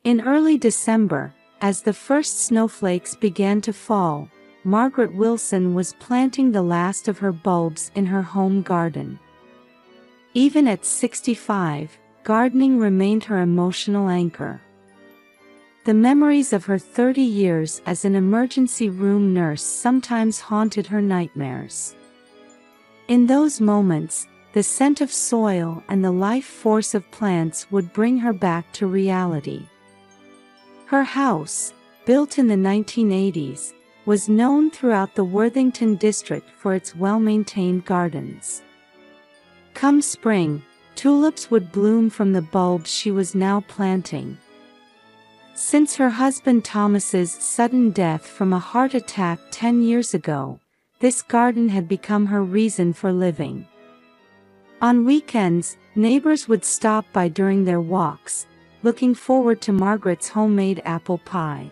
In early December, as the first snowflakes began to fall, Margaret Wilson was planting the last of her bulbs in her home garden. Even at 65, gardening remained her emotional anchor. The memories of her 30 years as an emergency room nurse sometimes haunted her nightmares. In those moments, the scent of soil and the life force of plants would bring her back to reality. Her house, built in the 1980s, was known throughout the Worthington district for its well-maintained gardens. Come spring, tulips would bloom from the bulbs she was now planting. Since her husband Thomas's sudden death from a heart attack 10 years ago, this garden had become her reason for living. On weekends, neighbors would stop by during their walks, looking forward to Margaret's homemade apple pie.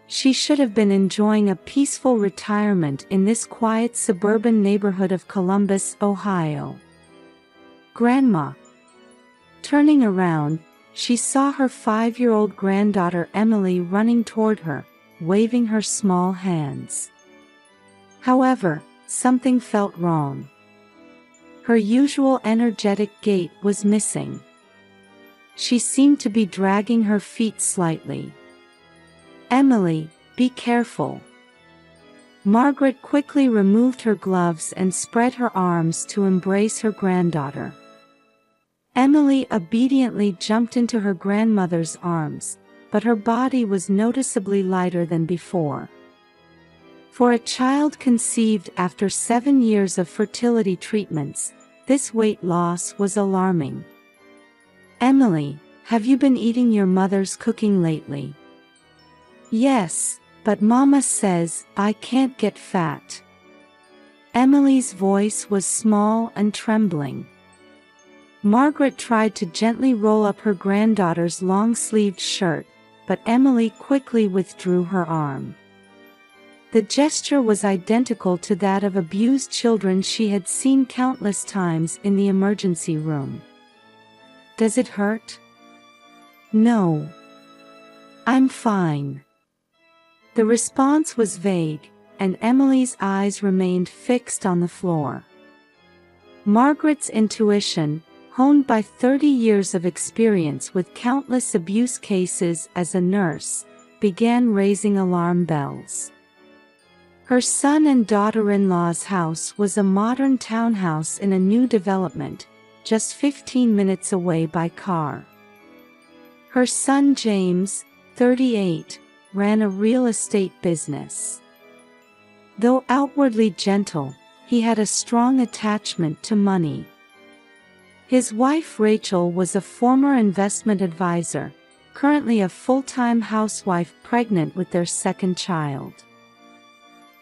She should have been enjoying a peaceful retirement in this quiet suburban neighborhood of Columbus, Ohio. Grandma. Turning around, she saw her 5-year-old granddaughter Emily running toward her, waving her small hands. However, something felt wrong. Her usual energetic gait was missing. She seemed to be dragging her feet slightly. "Emily, be careful." Margaret quickly removed her gloves and spread her arms to embrace her granddaughter. Emily obediently jumped into her grandmother's arms, but her body was noticeably lighter than before. For a child conceived after 7 years of fertility treatments, this weight loss was alarming. "Emily, have you been eating your mother's cooking lately?" "Yes, but Mama says I can't get fat." Emily's voice was small and trembling. Margaret tried to gently roll up her granddaughter's long-sleeved shirt, but Emily quickly withdrew her arm. The gesture was identical to that of abused children she had seen countless times in the emergency room. "Does it hurt?" "No. I'm fine." The response was vague, and Emily's eyes remained fixed on the floor. Margaret's intuition, honed by 30 years of experience with countless abuse cases as a nurse, began raising alarm bells. Her son and daughter-in-law's house was a modern townhouse in a new development, just 15 minutes away by car. Her son James, 38, ran a real estate business. Though outwardly gentle, he had a strong attachment to money. His wife Rachel was a former investment advisor, currently a full-time housewife pregnant with their second child.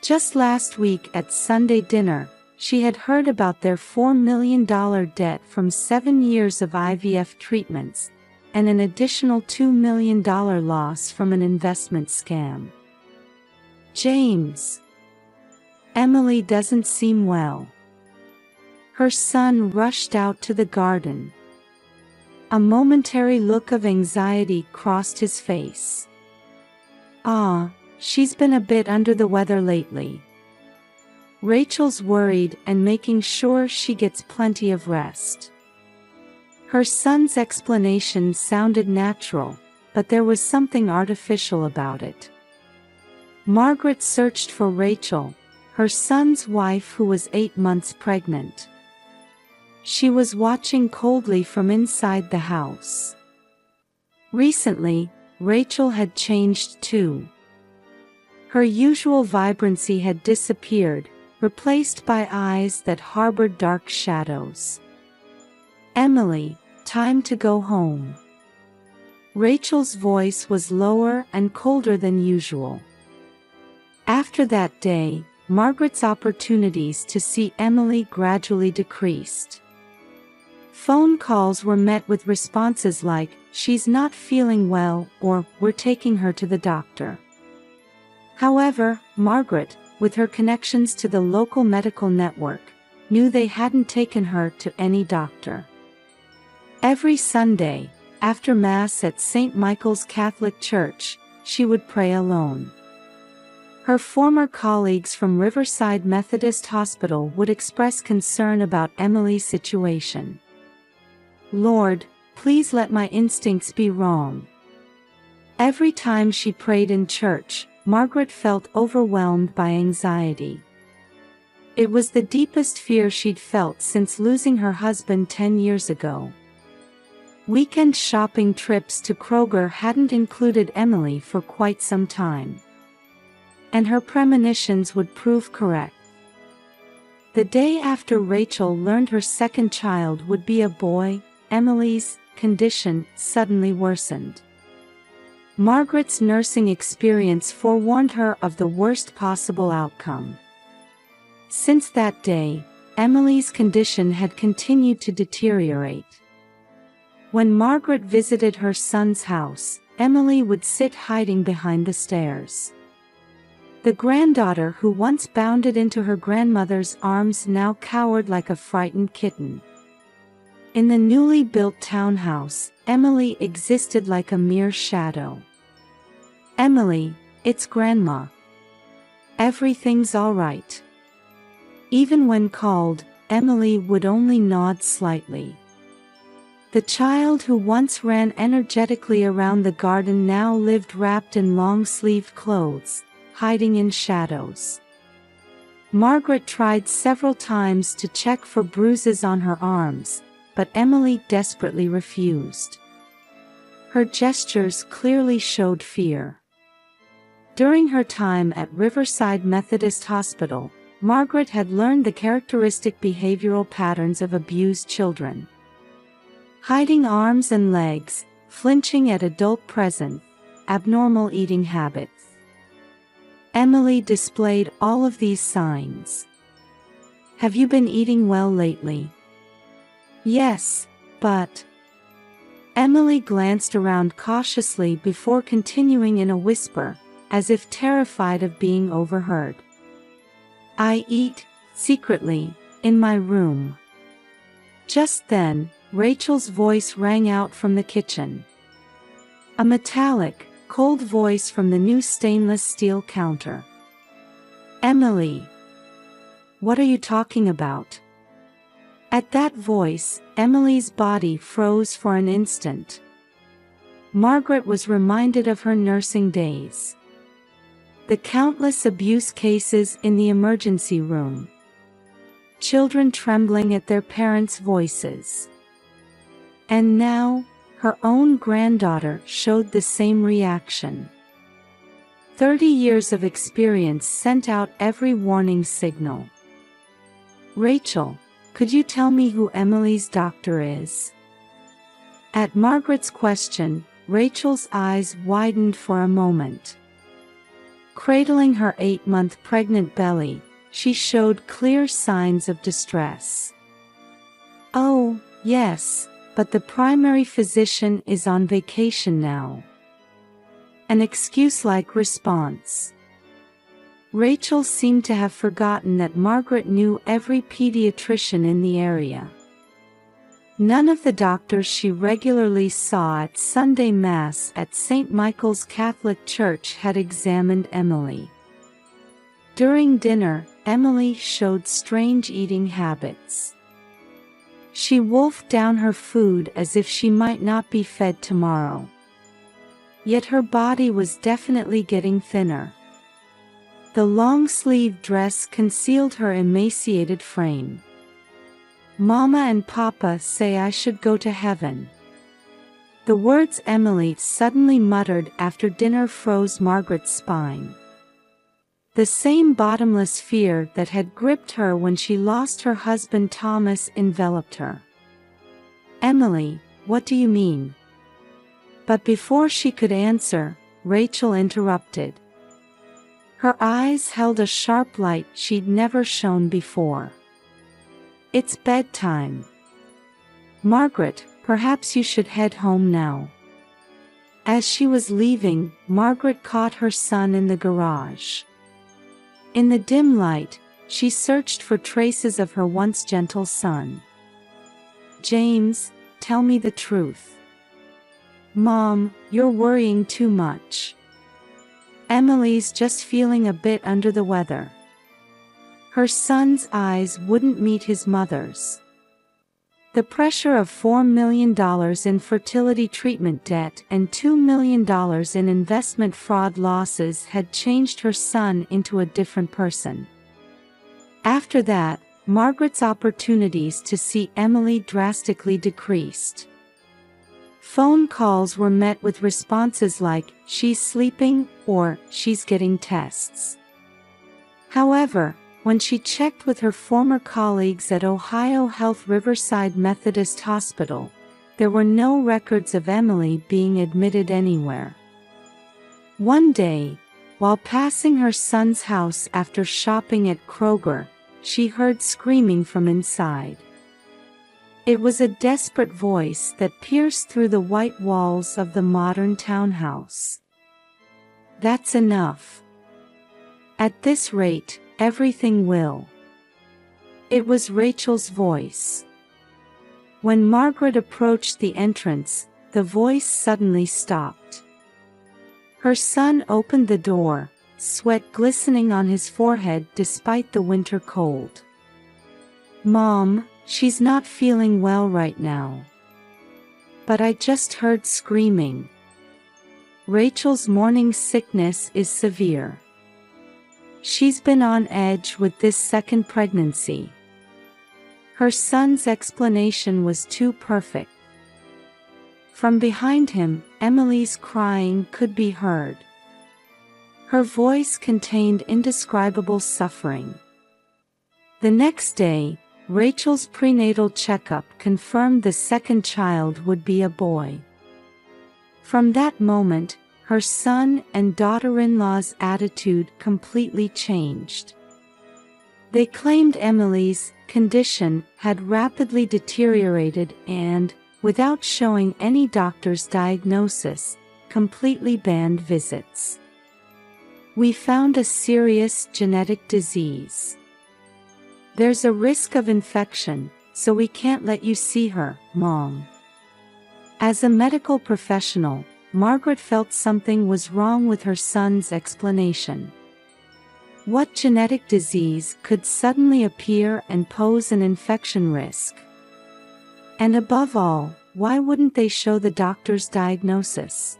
Just last week at Sunday dinner, she had heard about their $4 million debt from 7 years of IVF treatments, and an additional $2 million loss from an investment scam. "James. Emily doesn't seem well." Her son rushed out to the garden. A momentary look of anxiety crossed his face. She's been a bit under the weather lately. Rachel's worried and making sure she gets plenty of rest." Her son's explanation sounded natural, but there was something artificial about it. Margaret searched for Rachel, her son's wife who was 8 months pregnant. She was watching coldly from inside the house. Recently, Rachel had changed too. Her usual vibrancy had disappeared, replaced by eyes that harbored dark shadows. "Emily, time to go home." Rachel's voice was lower and colder than usual. After that day, Margaret's opportunities to see Emily gradually decreased. Phone calls were met with responses like, "She's not feeling well," or "We're taking her to the doctor." However, Margaret, with her connections to the local medical network, knew they hadn't taken her to any doctor. Every Sunday, After Mass at St. Michael's Catholic Church, she would pray alone. Her former colleagues from Riverside Methodist Hospital would express concern about Emily's situation. "Lord, please let my instincts be wrong." Every time she prayed in church, Margaret felt overwhelmed by anxiety. It was the deepest fear she'd felt since losing her husband 10 years ago. Weekend shopping trips to Kroger hadn't included Emily for quite some time. And her premonitions would prove correct. The day after Rachel learned her second child would be a boy, Emily's condition suddenly worsened. Margaret's nursing experience forewarned her of the worst possible outcome. Since that day, Emily's condition had continued to deteriorate. When Margaret visited her son's house, Emily would sit hiding behind the stairs. The granddaughter who once bounded into her grandmother's arms now cowered like a frightened kitten. In the newly built townhouse, Emily existed like a mere shadow. "Emily, it's Grandma. Everything's all right." Even when called, Emily would only nod slightly. The child who once ran energetically around the garden now lived wrapped in long-sleeved clothes, hiding in shadows. Margaret tried several times to check for bruises on her arms, but Emily desperately refused. Her gestures clearly showed fear. During her time at Riverside Methodist Hospital, Margaret had learned the characteristic behavioral patterns of abused children. Hiding arms and legs, flinching at adult presence, abnormal eating habits. Emily displayed all of these signs. "Have you been eating well lately?" "Yes, but..." Emily glanced around cautiously before continuing in a whisper, as if terrified of being overheard. "I eat, secretly, in my room." Just then, Rachel's voice rang out from the kitchen. A metallic, cold voice from the new stainless steel counter. "Emily. What are you talking about?" At that voice, Emily's body froze for an instant. Margaret was reminded of her nursing days. The countless abuse cases in the emergency room. Children trembling at their parents' voices. And now, her own granddaughter showed the same reaction. 30 years of experience sent out every warning signal. "Rachel, could you tell me who Emily's doctor is?" At Margaret's question, Rachel's eyes widened for a moment. Cradling her 8-month pregnant belly, she showed clear signs of distress. "Oh, yes, but the primary physician is on vacation now." An excuse-like response. Rachel seemed to have forgotten that Margaret knew every pediatrician in the area. None of the doctors she regularly saw at Sunday Mass at St. Michael's Catholic Church had examined Emily. During dinner, Emily showed strange eating habits. She wolfed down her food as if she might not be fed tomorrow. Yet her body was definitely getting thinner. The long-sleeved dress concealed her emaciated frame. "Mama and Papa say I should go to heaven." The words Emily suddenly muttered after dinner froze Margaret's spine. The same bottomless fear that had gripped her when she lost her husband Thomas enveloped her. "Emily, what do you mean?" But before she could answer, Rachel interrupted. Her eyes held a sharp light she'd never shown before. "It's bedtime. Margaret, perhaps you should head home now." As she was leaving, Margaret caught her son in the garage. In the dim light, she searched for traces of her once gentle son. "James, tell me the truth. "Mom, you're worrying too much. Emily's just feeling a bit under the weather." Her son's eyes wouldn't meet his mother's. The pressure of $4 million in fertility treatment debt and $2 million in investment fraud losses had changed her son into a different person. After that, Margaret's opportunities to see Emily drastically decreased. Phone calls were met with responses like, "She's sleeping," or "She's getting tests." However, when she checked with her former colleagues at Ohio Health Riverside Methodist Hospital, there were no records of Emily being admitted anywhere. One day, while passing her son's house after shopping at Kroger, she heard screaming from inside. It was a desperate voice that pierced through the white walls of the modern townhouse. "That's enough. At this rate, everything will." It was Rachel's voice. When Margaret approached the entrance, the voice suddenly stopped. Her son opened the door, sweat glistening on his forehead despite the winter cold. "Mom, she's not feeling well right now. But I just heard screaming. Rachel's morning sickness is severe. She's been on edge with this second pregnancy." Her son's explanation was too perfect. From behind him, Emily's crying could be heard. Her voice contained indescribable suffering. The next day, Rachel's prenatal checkup confirmed the second child would be a boy. From that moment, her son and daughter-in-law's attitude completely changed. They claimed Emily's condition had rapidly deteriorated and, without showing any doctor's diagnosis, completely banned visits. "We found a serious genetic disease. There's a risk of infection, so we can't let you see her, Mom." As a medical professional, Margaret felt something was wrong with her son's explanation. What genetic disease could suddenly appear and pose an infection risk? And above all, why wouldn't they show the doctor's diagnosis?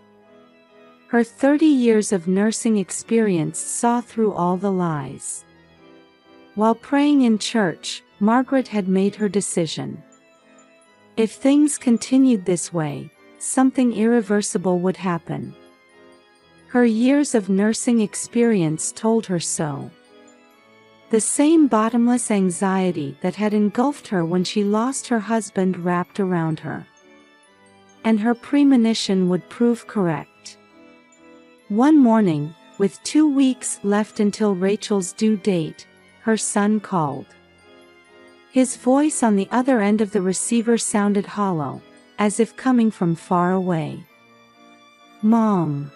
Her 30 years of nursing experience saw through all the lies. While praying in church, Margaret had made her decision. If things continued this way, something irreversible would happen. Her years of nursing experience told her so. The same bottomless anxiety that had engulfed her when she lost her husband wrapped around her. And her premonition would prove correct. One morning, with 2 weeks left until Rachel's due date, her son called. His voice on the other end of the receiver sounded hollow, as if coming from far away. "Mom,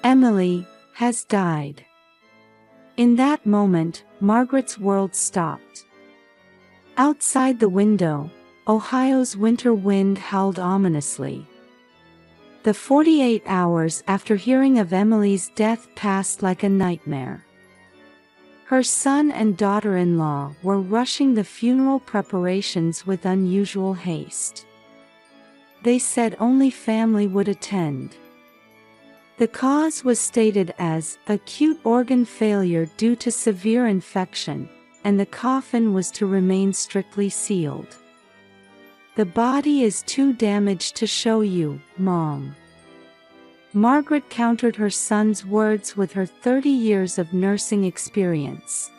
Emily has died." In that moment, Margaret's world stopped. Outside the window, Ohio's winter wind howled ominously. The 48 hours after hearing of Emily's death passed like a nightmare. Her son and daughter-in-law were rushing the funeral preparations with unusual haste. They said only family would attend. The cause was stated as acute organ failure due to severe infection, and the coffin was to remain strictly sealed. "The body is too damaged to show you, Mom." Margaret countered her son's words with her 30 years of nursing experience.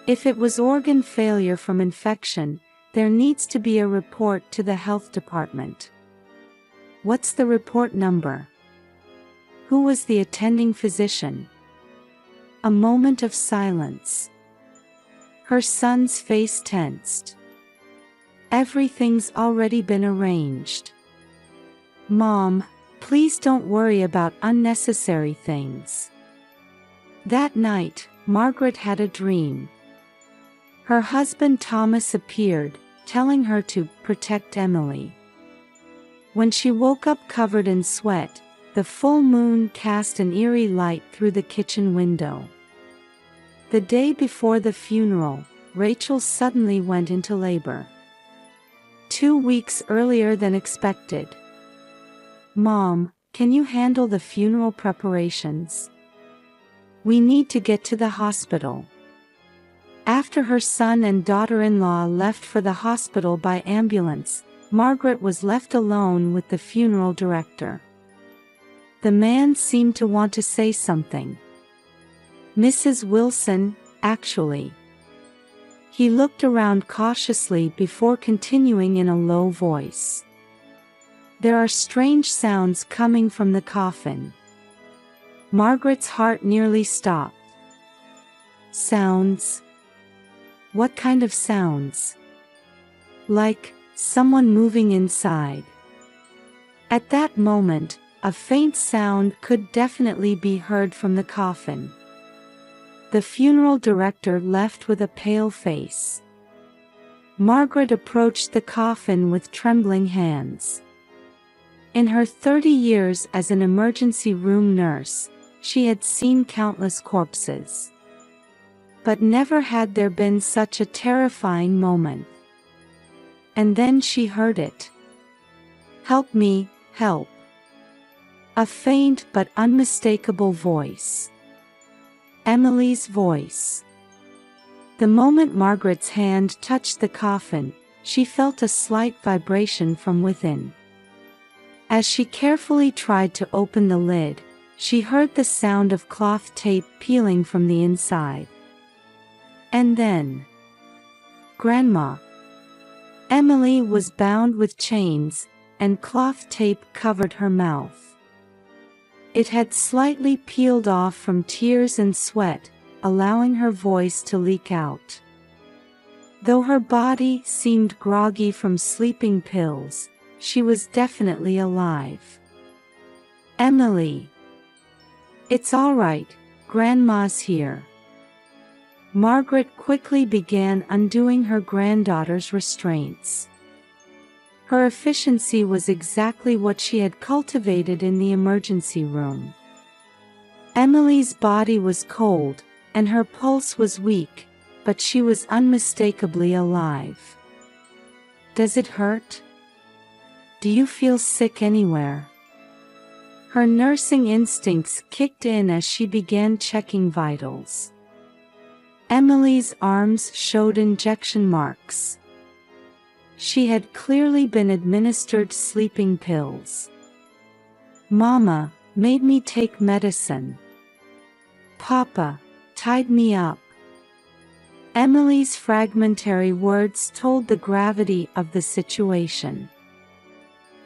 If it was organ failure from infection, there needs to be a report to the health department. What's the report number? Who was the attending physician? A moment of silence. Her son's face tensed. Everything's already been arranged. "Mom, please don't worry about unnecessary things." That night, Margaret had a dream. Her husband Thomas appeared, telling her to protect Emily. When she woke up covered in sweat, the full moon cast an eerie light through the kitchen window. The day before the funeral, Rachel suddenly went into labor. 2 weeks earlier than expected. "Mom, can you handle the funeral preparations? We need to get to the hospital." After her son and daughter-in-law left for the hospital by ambulance, Margaret was left alone with the funeral director. The man seemed to want to say something. "Mrs. Wilson, actually." He looked around cautiously before continuing in a low voice. "There are strange sounds coming from the coffin." Margaret's heart nearly stopped. "Sounds? What kind of sounds?" "Like someone moving inside." At that moment, a faint sound could definitely be heard from the coffin. The funeral director left with a pale face. Margaret approached the coffin with trembling hands. In her 30 years as an emergency room nurse, she had seen countless corpses. But never had there been such a terrifying moment. And then she heard it. "Help me, help." A faint but unmistakable voice. Emily's voice. The moment Margaret's hand touched the coffin, she felt a slight vibration from within. As she carefully tried to open the lid, she heard the sound of cloth tape peeling from the inside. And then, Grandma. Emily was bound with chains, and cloth tape covered her mouth. It had slightly peeled off from tears and sweat, allowing her voice to leak out. Though her body seemed groggy from sleeping pills, she was definitely alive. "Emily. It's all right, Grandma's here." Margaret quickly began undoing her granddaughter's restraints. Her efficiency was exactly what she had cultivated in the emergency room. Emily's body was cold, and her pulse was weak, but she was unmistakably alive. "Does it hurt? Do you feel sick anywhere?" Her nursing instincts kicked in as she began checking vitals. Emily's arms showed injection marks. She had clearly been administered sleeping pills. "Mama made me take medicine. Papa tied me up." Emily's fragmentary words told the gravity of the situation.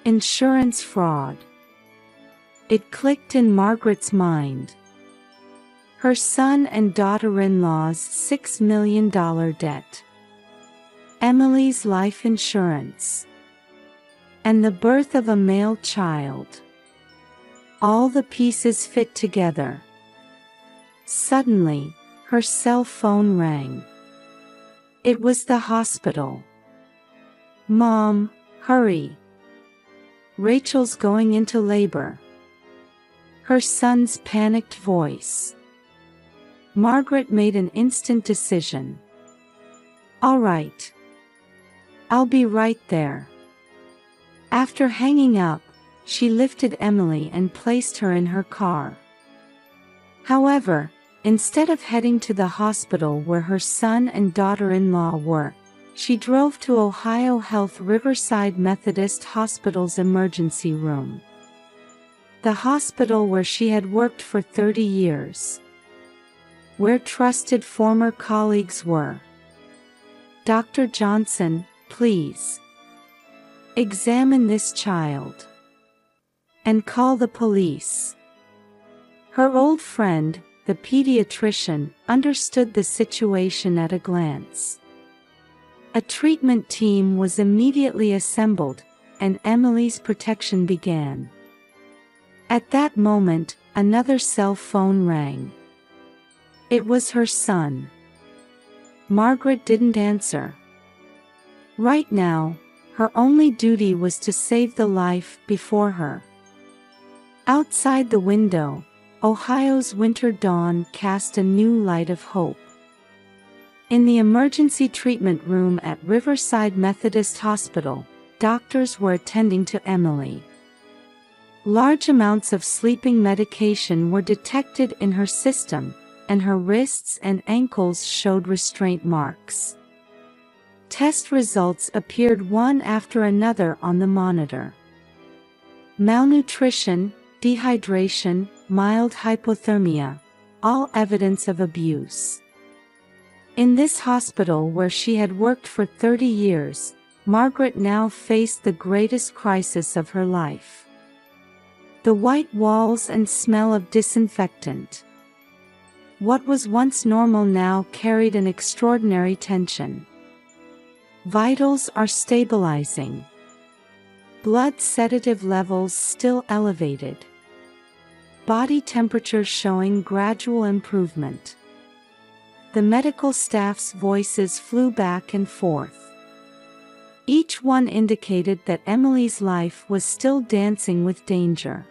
Insurance fraud. It clicked in Margaret's mind. Her son and daughter-in-law's $6 million debt. Emily's life insurance. And the birth of a male child. All the pieces fit together. Suddenly, her cell phone rang. It was the hospital. "Mom, hurry. Rachel's going into labor." Her son's panicked voice. Margaret made an instant decision. "All right. I'll be right there." After hanging up, she lifted Emily and placed her in her car. However, instead of heading to the hospital where her son and daughter-in-law were, she drove to Ohio Health Riverside Methodist Hospital's emergency room. The hospital where she had worked for 30 years. Where trusted former colleagues were. "Dr. Johnson, please. Examine this child. And call the police." Her old friend, the pediatrician, understood the situation at a glance. A treatment team was immediately assembled, and Emily's protection began. At that moment, another cell phone rang. It was her son. Margaret didn't answer. Right now, Her only duty was to save the life before her. Outside the window, Ohio's winter dawn cast a new light of hope. In the emergency treatment room at Riverside Methodist Hospital, doctors were attending to Emily. Large amounts of sleeping medication were detected in her system, and her wrists and ankles showed restraint marks. Test results appeared one after another on the monitor. Malnutrition, dehydration, mild hypothermia, all evidence of abuse. In this hospital where she had worked for 30 years, Margaret now faced the greatest crisis of her life. The white walls and smell of disinfectant. What was once normal now carried an extraordinary tension. Vitals are stabilizing. Blood sedative levels still elevated. Body temperature showing gradual improvement. The medical staff's voices flew back and forth. Each one indicated that Emily's life was still dancing with danger.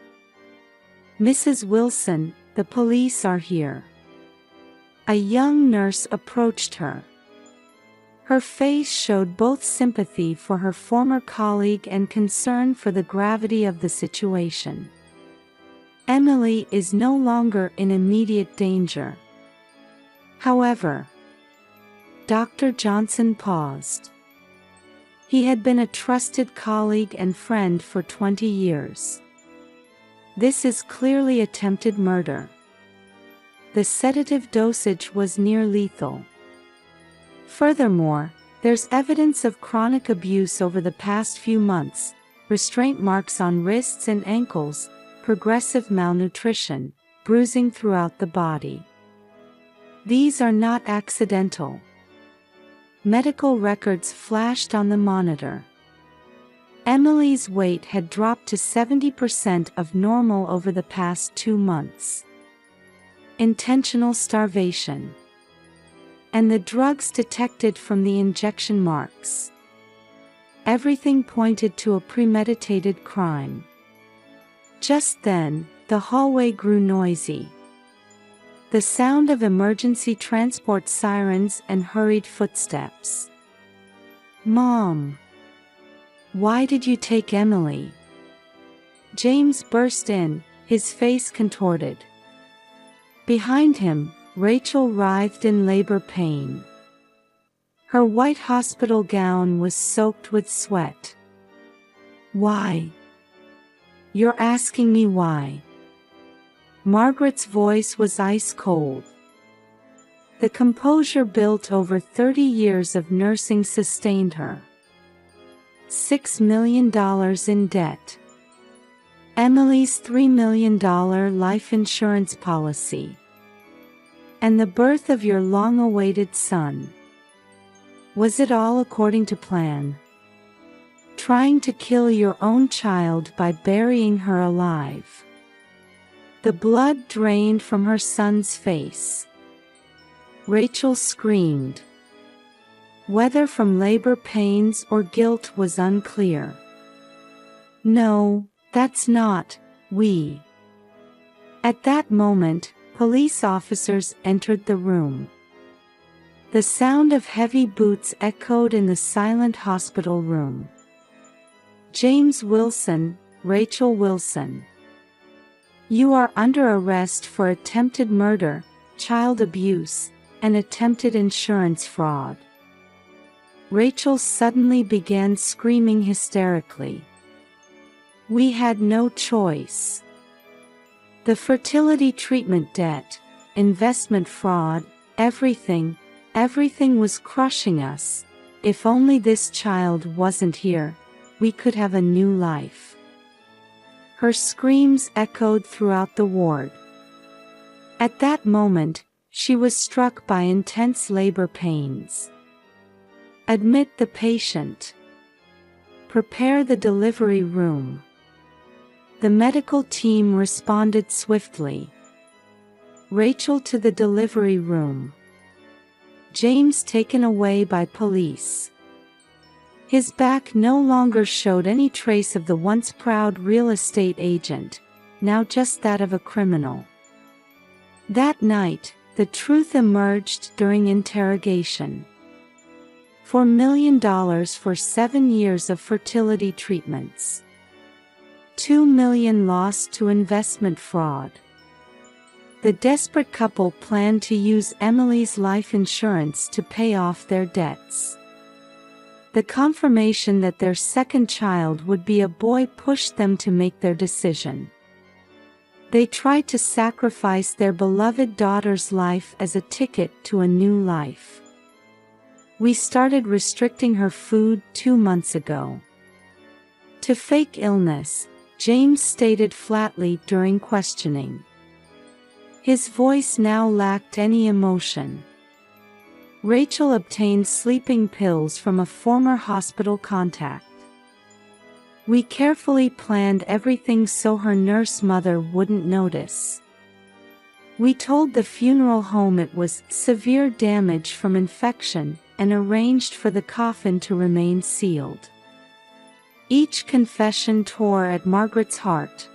"Mrs. Wilson, the police are here." A young nurse approached her. Her face showed both sympathy for her former colleague and concern for the gravity of the situation. Emily is no longer in immediate danger. However, Dr. Johnson paused. He had been a trusted colleague and friend for 20 years. This is clearly attempted murder. The sedative dosage was near lethal. Furthermore, there's evidence of chronic abuse over the past few months, restraint marks on wrists and ankles, progressive malnutrition, bruising throughout the body. These are not accidental. Medical records flashed on the monitor. Emily's weight had dropped to 70% of normal over the past 2 months. Intentional starvation. And the drugs detected from the injection marks. Everything pointed to a premeditated crime. Just then, the hallway grew noisy. The sound of emergency transport sirens and hurried footsteps. "Mom! Why did you take Emily?" James burst in, his face contorted. Behind him, Rachel writhed in labor pain. Her white hospital gown was soaked with sweat. "Why? You're asking me why?" Margaret's voice was ice cold. The composure built over 30 years of nursing sustained her. $6 million in debt. Emily's $3 million life insurance policy. And the birth of your long-awaited son. Was it all according to plan? Trying to kill your own child by burying her alive. The blood drained from her son's face. Rachel screamed. Whether from labor pains or guilt was unclear. "No, that's not, we." At that moment, police officers entered the room. The sound of heavy boots echoed in the silent hospital room. "James Wilson, Rachel Wilson. You are under arrest for attempted murder, child abuse, and attempted insurance fraud." Rachel suddenly began screaming hysterically. "We had no choice. The fertility treatment debt, investment fraud, everything was crushing us. If only this child wasn't here, we could have a new life." Her screams echoed throughout the ward. At that moment, she was struck by intense labor pains. "Admit the patient. Prepare the delivery room." The medical team responded swiftly. Rachel to the delivery room. James taken away by police. His back no longer showed any trace of the once proud real estate agent, now just that of a criminal. That night, the truth emerged during interrogation. $4 million for 7 years of fertility treatments. $2 million lost to investment fraud. The desperate couple planned to use Emily's life insurance to pay off their debts. The confirmation that their second child would be a boy pushed them to make their decision. They tried to sacrifice their beloved daughter's life as a ticket to a new life. We started restricting her food 2 months ago. To fake illness, James stated flatly during questioning. His voice now lacked any emotion. Rachel obtained sleeping pills from a former hospital contact. We carefully planned everything so her nurse mother wouldn't notice. We told the funeral home it was severe damage from infection and arranged for the coffin to remain sealed. Each confession tore at Margaret's heart.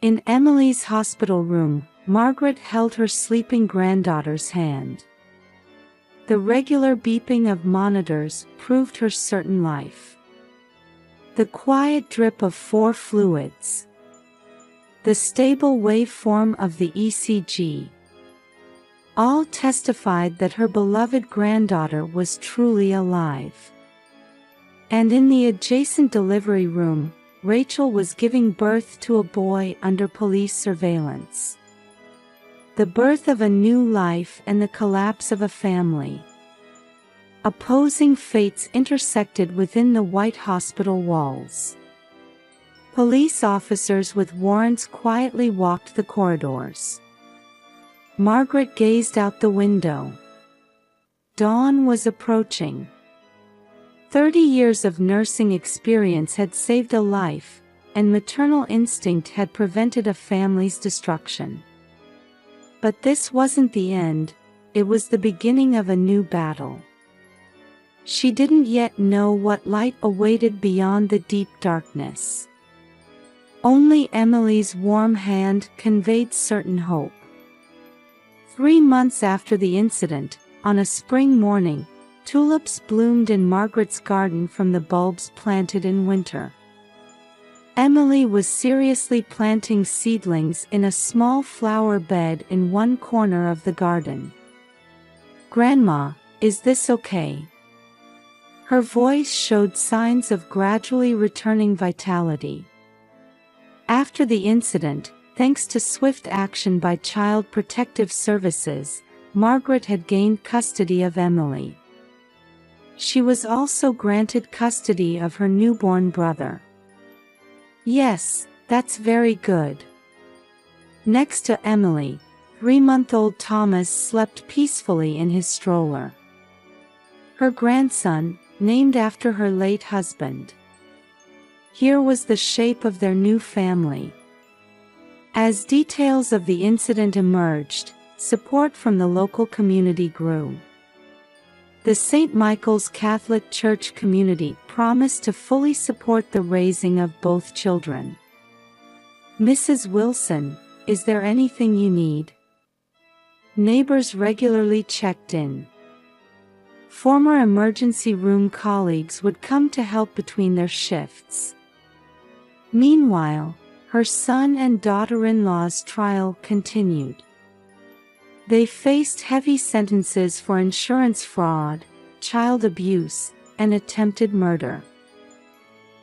In Emily's hospital room, Margaret held her sleeping granddaughter's hand. The regular beeping of monitors proved her certain life. The quiet drip of 4 fluids. The stable waveform of the ECG. All testified that her beloved granddaughter was truly alive. And in the adjacent delivery room, Rachel was giving birth to a boy under police surveillance. The birth of a new life and the collapse of a family. Opposing fates intersected within the White Hospital walls. Police officers with warrants quietly walked the corridors. Margaret gazed out the window. Dawn was approaching. 30 years of nursing experience had saved a life, and maternal instinct had prevented a family's destruction. But this wasn't the end, it was the beginning of a new battle. She didn't yet know what light awaited beyond the deep darkness. Only Emily's warm hand conveyed certain hope. 3 months after the incident, on a spring morning, tulips bloomed in Margaret's garden from the bulbs planted in winter. Emily was seriously planting seedlings in a small flower bed in one corner of the garden. "Grandma, is this okay?" Her voice showed signs of gradually returning vitality. After the incident, thanks to swift action by Child Protective Services, Margaret had gained custody of Emily. She was also granted custody of her newborn brother. "Yes, that's very good." Next to Emily, 3-month-old Thomas slept peacefully in his stroller. Her grandson, named after her late husband. Here was the shape of their new family. As details of the incident emerged, support from the local community grew. The St. Michael's Catholic Church community promised to fully support the raising of both children. "Mrs. Wilson, is there anything you need?" Neighbors regularly checked in. Former emergency room colleagues would come to help between their shifts. Meanwhile, her son and daughter-in-law's trial continued. They faced heavy sentences for insurance fraud, child abuse, and attempted murder.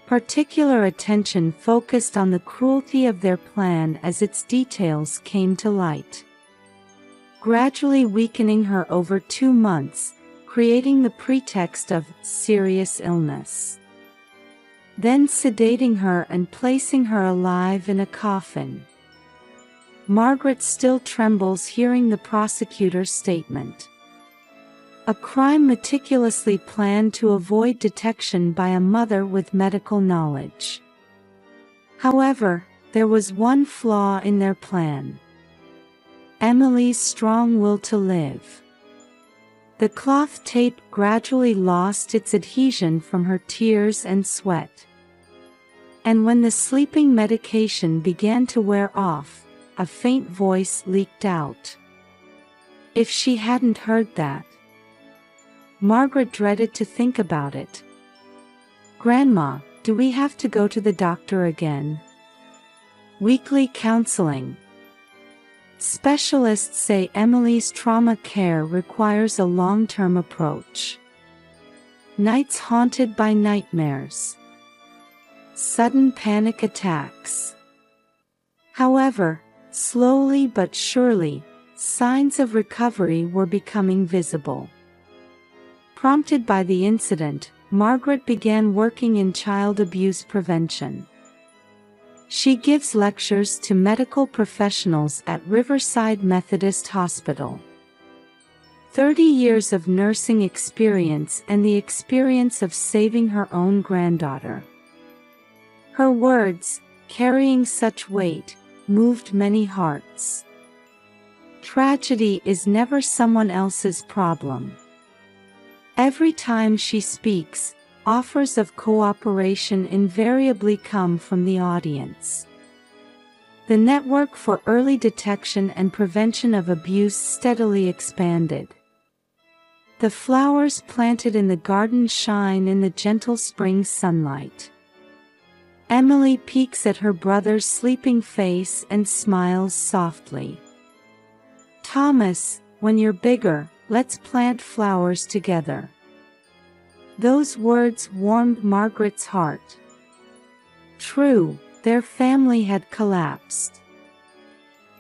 Particular attention focused on the cruelty of their plan as its details came to light. Gradually weakening her over 2 months, creating the pretext of serious illness. Then sedating her and placing her alive in a coffin. Margaret still trembles hearing the prosecutor's statement. A crime meticulously planned to avoid detection by a mother with medical knowledge. However, there was one flaw in their plan. Emily's strong will to live. The cloth tape gradually lost its adhesion from her tears and sweat. And when the sleeping medication began to wear off, a faint voice leaked out. If she hadn't heard that. Margaret dreaded to think about it. "Grandma, do we have to go to the doctor again?" Weekly counseling. Specialists say Emily's trauma care requires a long-term approach. Nights haunted by nightmares. Sudden panic attacks. However, slowly but surely, signs of recovery were becoming visible. Prompted by the incident, Margaret began working in child abuse prevention. She gives lectures to medical professionals at Riverside Methodist Hospital. 30 years of nursing experience and the experience of saving her own granddaughter. Her words, carrying such weight, moved many hearts. Tragedy is never someone else's problem. Every time she speaks, offers of cooperation invariably come from the audience. The network for early detection and prevention of abuse steadily expanded. The flowers planted in the garden shine in the gentle spring sunlight. Emily peeks at her brother's sleeping face and smiles softly. "Thomas, when you're bigger, let's plant flowers together." Those words warmed Margaret's heart. True, their family had collapsed.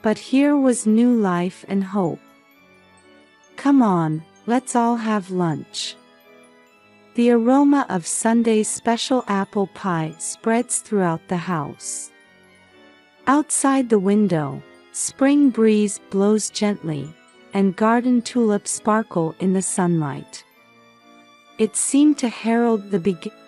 But here was new life and hope. "Come on, let's all have lunch." The aroma of Sunday's special apple pie spreads throughout the house. Outside the window, spring breeze blows gently, and garden tulips sparkle in the sunlight. It seemed to herald the beginning